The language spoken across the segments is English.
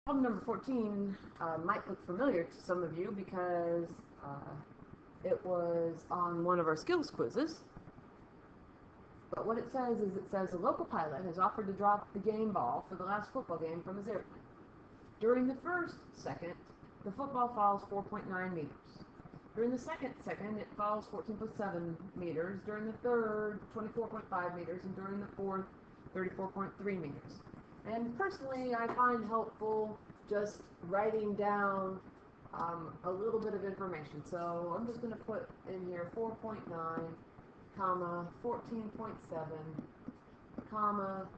Problem number 14 might look familiar to some of you because it was on one of our skills quizzes. But what it says is a local pilot has offered to drop the game ball for the last football game from his airplane. During the first second, the football falls 4.9 meters. During the second it falls 14.7 meters. During the third, 24.5 meters. And during the fourth, 34.3 meters. And personally, I find helpful just writing down a little bit of information. So I'm just going to put in here 4.9, comma, 14.7, comma,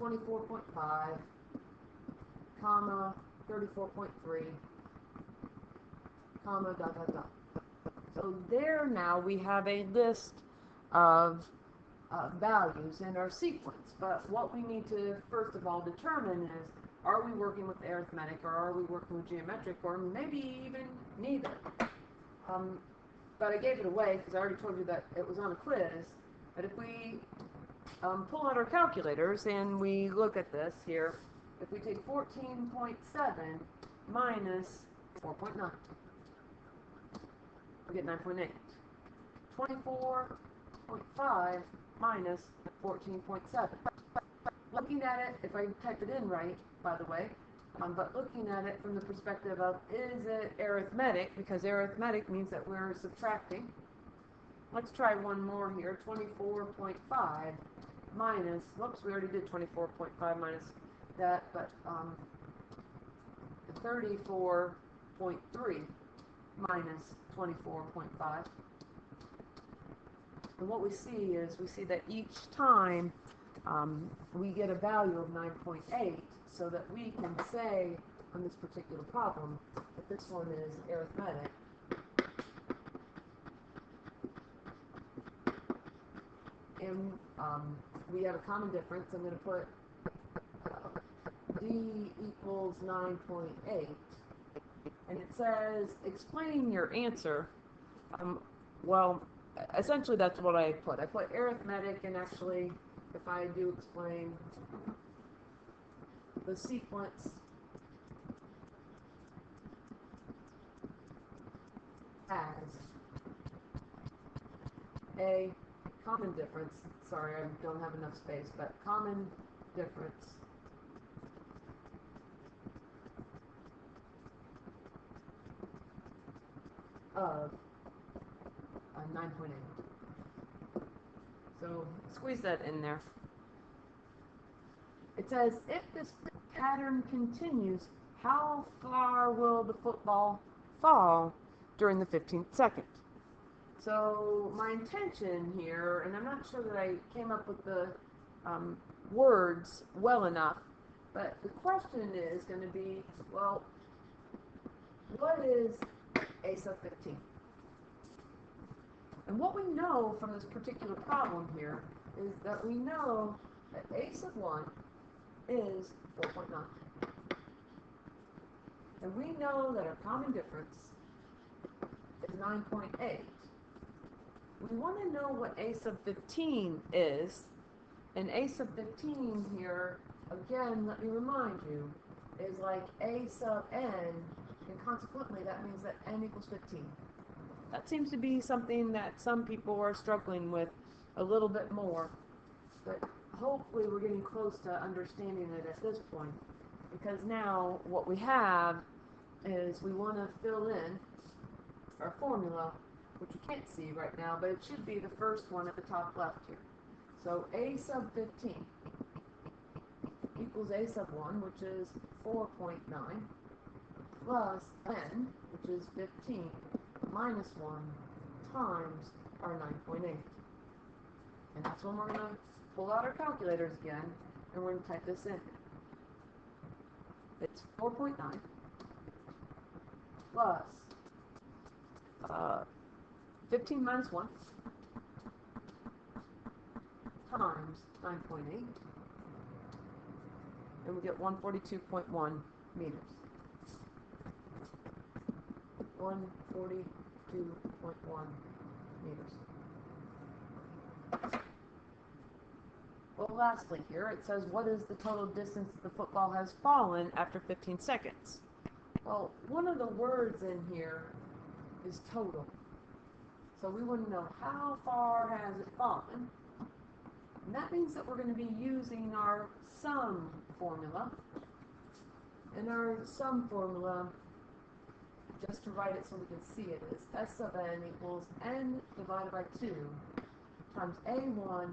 24.5, comma, 34.3, comma, dot, dot, dot. So there now we have a list of values in our sequence. But what we need to first of all determine is, are we working with arithmetic or are we working with geometric, or maybe even neither. But I gave it away because I already told you that it was on a quiz. But if we pull out our calculators and we look at this here, if we take 14.7 minus 4.9, we get 9.8. 24.5 minus 14.7. Looking at it, if I type it in right, by the way, but looking at it from the perspective of, is it arithmetic? Because arithmetic means that we're subtracting. Let's try one more here. 24.5 minus, whoops, we already did 24.5 minus that, but 34.3 minus 24.5. And what we see is, that each time we get a value of 9.8, so that we can say on this particular problem that this one is arithmetic. And we have a common difference. I'm going to put D equals 9.8. And it says, explain your answer. Well, essentially that's what I put. I put arithmetic, and actually, if I do explain the sequence has a common difference. Sorry, I don't have enough space, but common difference of 9.8. So squeeze that in there. It says, if this pattern continues, how far will the football fall during the 15th second? So my intention here, and I'm not sure that I came up with the words well enough, but the question is going to be, well, what is a sub 15? And what we know from this particular problem here is that we know that a sub 1 is 4.9. And we know that our common difference is 9.8. We want to know what a sub 15 is. And a sub 15 here, again, let me remind you, is like a sub n, and consequently that means that n equals 15. That seems to be something that some people are struggling with a little bit more, but hopefully we're getting close to understanding it at this point, because now what we have is we want to fill in our formula, which you can't see right now, but it should be the first one at the top left here. So a sub 15 equals a sub 1, which is 4.9, plus n, which is 15, minus 1 times our 9.8. And that's when we're going to pull out our calculators again, and we're going to type this in. It's 4.9 plus 15 minus 1 times 9.8, and we get 142.1 meters. 142.1 meters. Well, lastly here, it says, what is the total distance the football has fallen after 15 seconds? Well, one of the words in here is total. So we want to know how far has it fallen. And that means that we're going to be using our sum formula. And our sum formula, just to write it so we can see it, is S sub n equals n divided by 2 times a1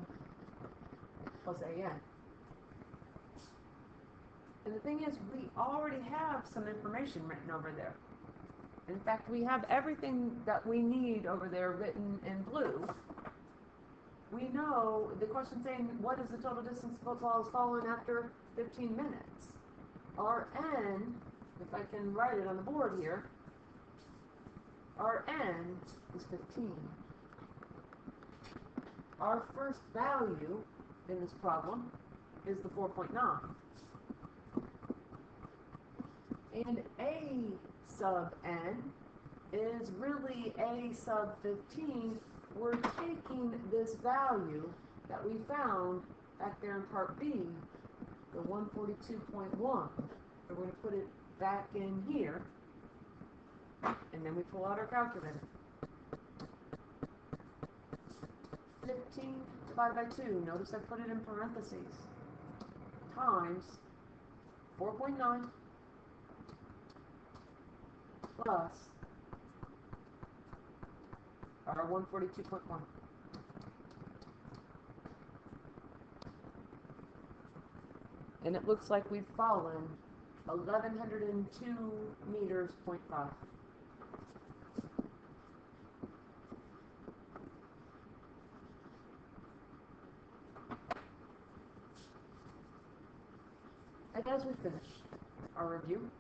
plus an. And the thing is, we already have some information written over there. In fact, we have everything that we need over there written in blue. We know the question saying, what is the total distance the football has fallen after 15 minutes? Our n, if I can write it on the board here, our n is 15. Our first value in this problem is the 4.9. And a sub n is really a sub 15. We're taking this value that we found back there in part B, the 142.1. We're going to put it back in here, and then we pull out our calculator. 15 divided by 2, notice I put it in parentheses, times 4.9 plus our 142.1. And it looks like we've fallen 1,102 meters, 0.5. And as we finish our review,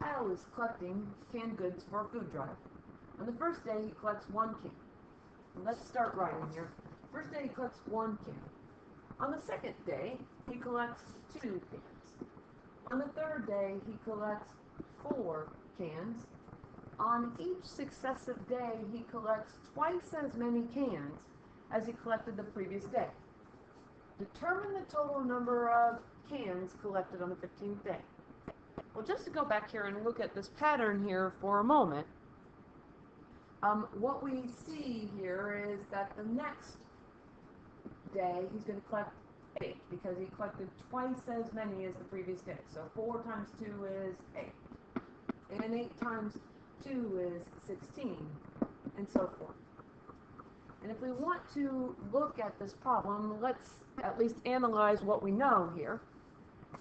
Kyle is collecting canned goods for a food drive. On the first day, he collects 1 can. Let's start writing here. First day, he collects 1 can. On the second day, he collects 2 cans. On the third day, he collects 4 cans. On each successive day, he collects twice as many cans as he collected the previous day. Determine the total number of cans collected on the 15th day. Well, just to go back here and look at this pattern here for a moment, what we see here is that the next day he's going to collect 8 because he collected twice as many as the previous day. So 4 times 2 is 8. And 8 times 2 is 16, and so forth. And if we want to look at this problem, let's at least analyze what we know here.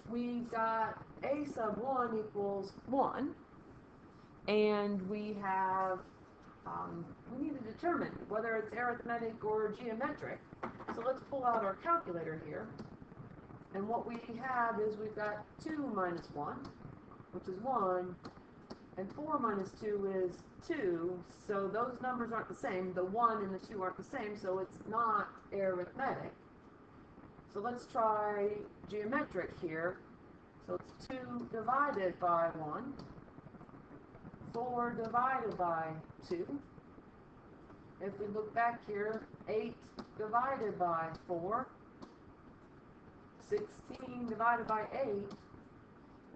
We've got a sub 1 equals 1, and we have, we need to determine whether it's arithmetic or geometric. So let's pull out our calculator here. And what we have is we've got 2 minus 1, which is 1, and 4 minus 2 is 2, so those numbers aren't the same. The 1 and the 2 aren't the same, so it's not arithmetic. So let's try geometric here. So it's 2 divided by 1, 4 divided by 2. If we look back here, 8 divided by 4, 16 divided by 8.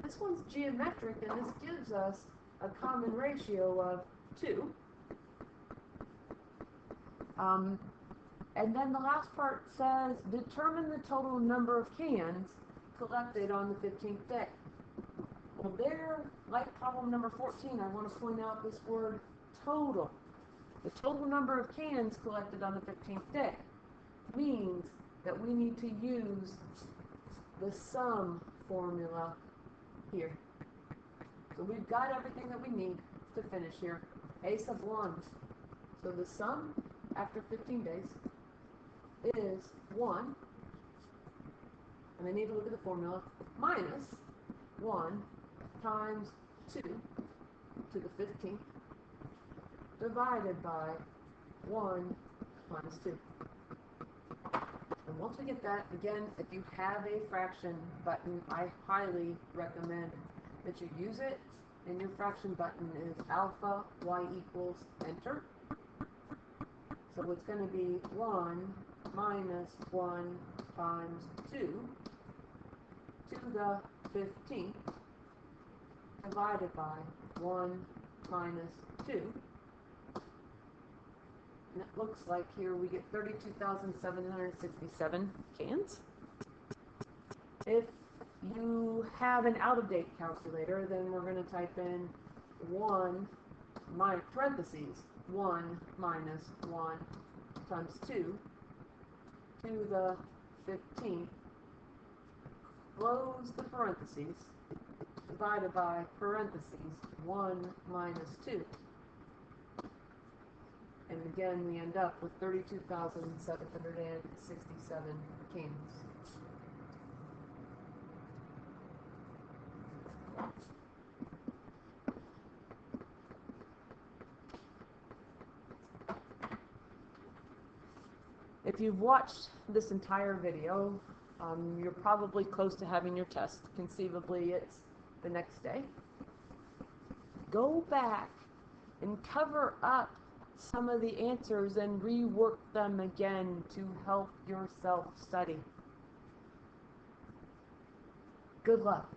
This one's geometric, and this gives us a common ratio of 2. And then the last part says, determine the total number of cans collected on the 15th day. Well, there, like problem number 14, I want to point out this word total. The total number of cans collected on the 15th day means that we need to use the sum formula here. So we've got everything that we need to finish here. A sub 1. So the sum after 15 days is 1, and I need to look at the formula, minus 1 times 2 to the 15th divided by 1 minus 2. And once we get that, again, if you have a fraction button, I highly recommend that you use it. And your fraction button is alpha, y equals, enter. So it's going to be 1 minus 1 times 2 to the 15th divided by 1 minus 2. And it looks like here we get 32,767 cans. If you have an out-of-date calculator, then we're going to type in 1 parentheses 1 minus 1 times 2 to the 15th, close the parentheses, divided by parentheses 1 minus 2. And again, we end up with 32,767 cans. If you've watched this entire video, you're probably close to having your test. Conceivably, it's the next day. Go back and cover up some of the answers and rework them again to help yourself study. Good luck.